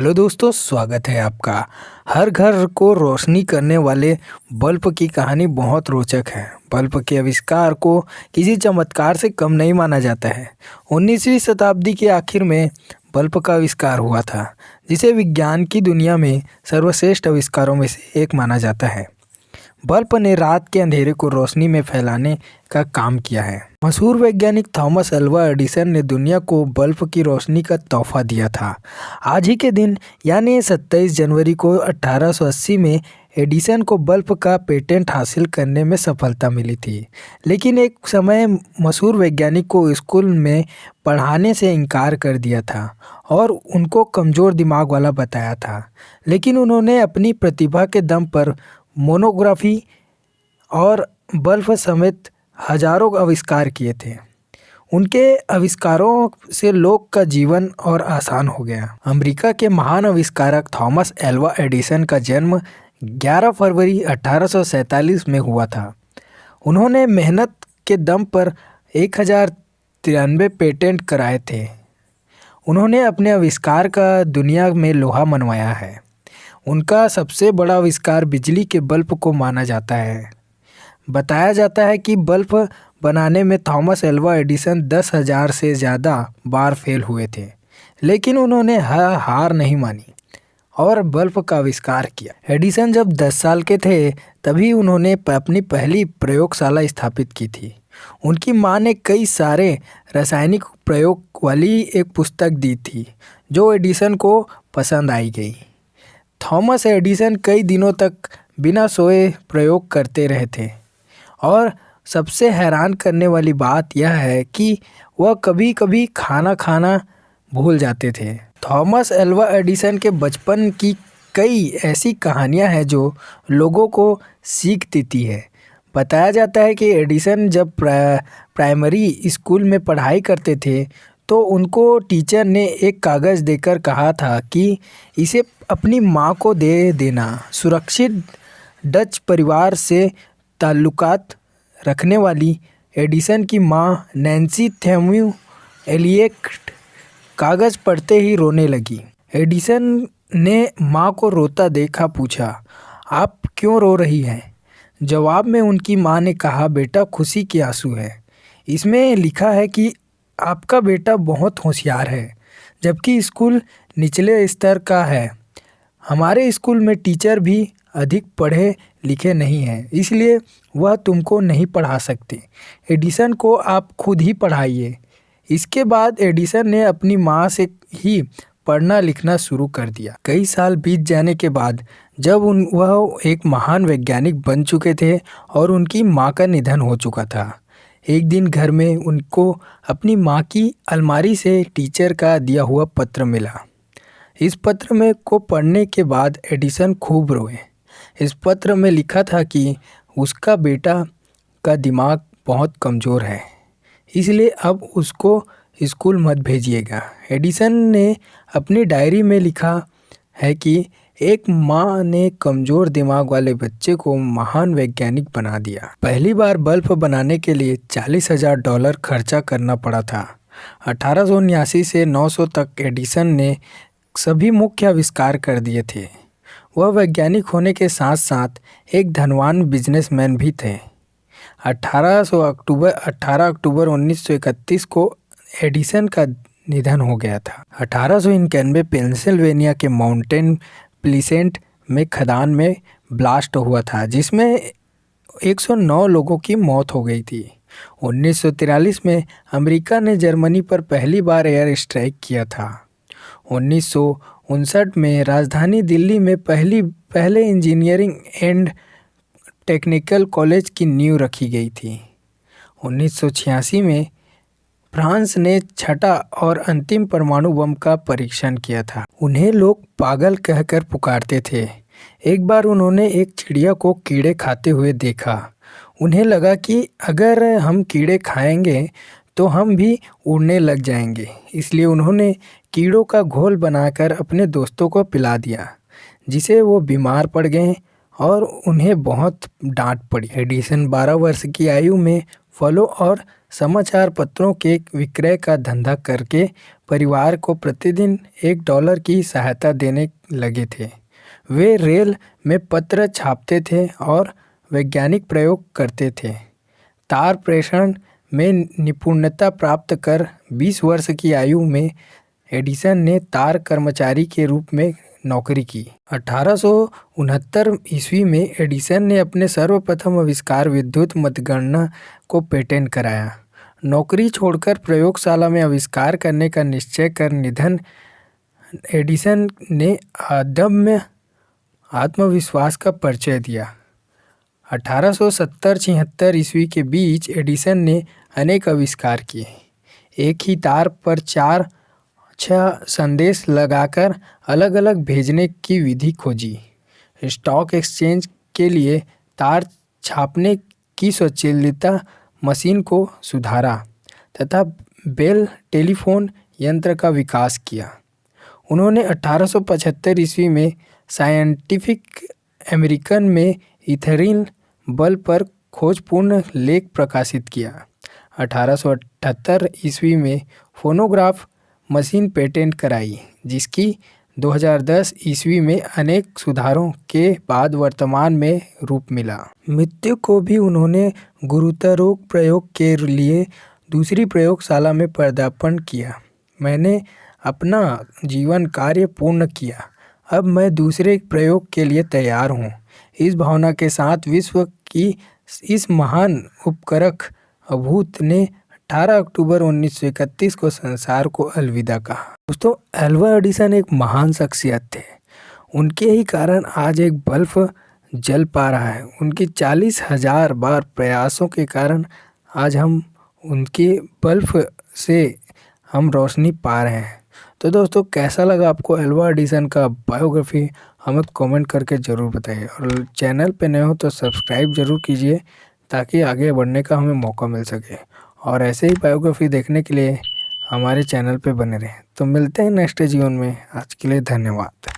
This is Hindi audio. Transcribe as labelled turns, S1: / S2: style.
S1: हेलो दोस्तों, स्वागत है आपका। हर घर को रोशनी करने वाले बल्ब की कहानी बहुत रोचक है। बल्ब के आविष्कार को किसी चमत्कार से कम नहीं माना जाता है। 19वीं शताब्दी के आखिर में बल्ब का आविष्कार हुआ था, जिसे विज्ञान की दुनिया में सर्वश्रेष्ठ आविष्कारों में से एक माना जाता है। बल्ब ने रात के अंधेरे को रोशनी में फैलाने का काम किया है। मशहूर वैज्ञानिक थॉमस अल्वा एडिसन ने दुनिया को बल्ब की रोशनी का तोहफा दिया था। आज ही के दिन यानी 27 जनवरी को 1880 में एडिसन को बल्ब का पेटेंट हासिल करने में सफलता मिली थी। लेकिन एक समय मशहूर वैज्ञानिक को स्कूल में पढ़ाने से इनकार कर दिया था और उनको कमज़ोर दिमाग वाला बताया था। लेकिन उन्होंने अपनी प्रतिभा के दम पर मोनोग्राफी और बल्ब समेत हजारों आविष्कार किए थे। उनके आविष्कारों से लोग का जीवन और आसान हो गया। अमेरिका के महान आविष्कारक थॉमस एल्वा एडिसन का जन्म 11 फरवरी 1847 में हुआ था। उन्होंने मेहनत के दम पर 1093 पेटेंट कराए थे। उन्होंने अपने आविष्कार का दुनिया में लोहा मनवाया है। उनका सबसे बड़ा आविष्कार बिजली के बल्ब को माना जाता है। बताया जाता है कि बल्ब बनाने में थॉमस एल्वा एडिसन 10,000 से ज़्यादा बार फेल हुए थे, लेकिन उन्होंने हार नहीं मानी और बल्ब का आविष्कार किया। एडिसन जब 10 साल के थे तभी उन्होंने अपनी पहली प्रयोगशाला स्थापित की थी। उनकी मां ने कई सारे रासायनिक प्रयोग वाली एक पुस्तक दी थी जो एडिसन को पसंद आई गई। थॉमस एडिसन कई दिनों तक बिना सोए प्रयोग करते रहे थे और सबसे हैरान करने वाली बात यह है कि वह कभी कभी खाना खाना भूल जाते थे। थॉमस एल्वा एडिसन के बचपन की कई ऐसी कहानियां हैं जो लोगों को सीख देती है। बताया जाता है कि एडिसन जब प्राइमरी स्कूल में पढ़ाई करते थे तो उनको टीचर ने एक कागज़ देकर कहा था कि इसे अपनी माँ को दे देना। सुरक्षित डच परिवार से ताल्लुकात रखने वाली एडिसन की माँ नैन्सी थेम्यू एलियट कागज़ पढ़ते ही रोने लगी। एडिसन ने माँ को रोता देखा पूछा, आप क्यों रो रही हैं? जवाब में उनकी माँ ने कहा, बेटा खुशी के आंसू है। इसमें लिखा है कि आपका बेटा बहुत होशियार है, जबकि स्कूल निचले स्तर का है। हमारे स्कूल में टीचर भी अधिक पढ़े लिखे नहीं हैं, इसलिए वह तुमको नहीं पढ़ा सकते। एडिसन को आप खुद ही पढ़ाइए। इसके बाद एडिसन ने अपनी माँ से ही पढ़ना लिखना शुरू कर दिया। कई साल बीत जाने के बाद जब वह एक महान वैज्ञानिक बन चुके थे और उनकी माँ का निधन हो चुका था, एक दिन घर में उनको अपनी माँ की अलमारी से टीचर का दिया हुआ पत्र मिला। इस पत्र में को पढ़ने के बाद एडिसन खूब रोए। इस पत्र में लिखा था कि उसका बेटा का दिमाग बहुत कमज़ोर है, इसलिए अब उसको स्कूल मत भेजिएगा। एडिसन ने अपनी डायरी में लिखा है कि एक माँ ने कमज़ोर दिमाग वाले बच्चे को महान वैज्ञानिक बना दिया। पहली बार बल्ब बनाने के लिए $40,000 खर्चा करना पड़ा था। 1879 से 900 तक एडिसन ने सभी मुख्य आविष्कार कर दिए थे। वह वैज्ञानिक होने के साथ साथ एक धनवान बिजनेसमैन भी थे। 18 अक्टूबर 1931 को एडिसन का निधन हो गया था। 1891 पेंसिल्वेनिया के माउंटेन प्लीसेंट में खदान में ब्लास्ट हुआ था, जिसमें 109 लोगों की मौत हो गई थी। 1943 में अमेरिका ने जर्मनी पर पहली बार एयर स्ट्राइक किया था। 1959 में राजधानी दिल्ली में पहले इंजीनियरिंग एंड टेक्निकल कॉलेज की नींव रखी गई थी। 1986 में फ्रांस ने छठा और अंतिम परमाणु बम का परीक्षण किया था। उन्हें लोग पागल कहकर पुकारते थे। एक बार उन्होंने एक चिड़िया को कीड़े खाते हुए देखा। उन्हें लगा कि अगर हम कीड़े खाएंगे तो हम भी उड़ने लग जाएंगे, इसलिए उन्होंने कीड़ों का घोल बनाकर अपने दोस्तों को पिला दिया, जिसे वो बीमार पड़ गए और उन्हें बहुत डांट पड़ी। एडिसन 12 वर्ष की आयु में फलों और समाचार पत्रों के विक्रय का धंधा करके परिवार को प्रतिदिन $1 की सहायता देने लगे थे। वे रेल में पत्र छापते थे और वैज्ञानिक प्रयोग करते थे। तार प्रेषण में निपुणता प्राप्त कर 20 वर्ष की आयु में एडिसन ने तार कर्मचारी के रूप में नौकरी की। 1869 ईस्वी में एडिसन ने अपने सर्वप्रथम आविष्कार विद्युत मतगणना को पेटेंट कराया। नौकरी छोड़कर प्रयोगशाला में आविष्कार करने का निश्चय कर निधन एडिसन ने अदम्य आत्मविश्वास का परिचय दिया। 1870-76 ईस्वी के बीच एडिसन ने अनेक आविष्कार किए। एक ही तार पर 4-6 संदेश लगाकर अलग अलग भेजने की विधि खोजी। स्टॉक एक्सचेंज के लिए तार छापने की स्वचालित मशीन को सुधारा तथा बेल टेलीफोन यंत्र का विकास किया। उन्होंने 1875 ईस्वी में साइंटिफिक अमेरिकन में ईथेरिन बल्ब पर खोजपूर्ण लेख प्रकाशित किया। 1878 ईस्वी में फोनोग्राफ मशीन पेटेंट कराई, जिसकी 2010 ईस्वी में अनेक सुधारों के बाद वर्तमान में रूप मिला। मृत्यु को भी उन्होंने गुरुतर रोग प्रयोग के लिए दूसरी प्रयोगशाला में पदार्पण किया। मैंने अपना जीवन कार्य पूर्ण किया, अब मैं दूसरे प्रयोग के लिए तैयार हूँ। इस भावना के साथ विश्व की इस महान उपकरक अभूत ने 18 अक्टूबर 1931 को संसार को अलविदा कहा। दोस्तों, एल्वा एडिसन एक महान शख्सियत थे। उनके ही कारण आज एक बल्ब जल पा रहा है। उनकी 40,000 बार प्रयासों के कारण आज हम उनके बल्ब से हम रोशनी पा रहे हैं। तो दोस्तों, कैसा लगा आपको एल्वा एडिसन का बायोग्राफी, हमें कमेंट करके ज़रूर बताइए। और चैनल पे नए हो तो सब्सक्राइब ज़रूर कीजिए ताकि आगे बढ़ने का हमें मौका मिल सके। और ऐसे ही बायोग्राफी देखने के लिए हमारे चैनल पे बने रहें। तो मिलते हैं नेक्स्ट जीवन में। आज के लिए धन्यवाद।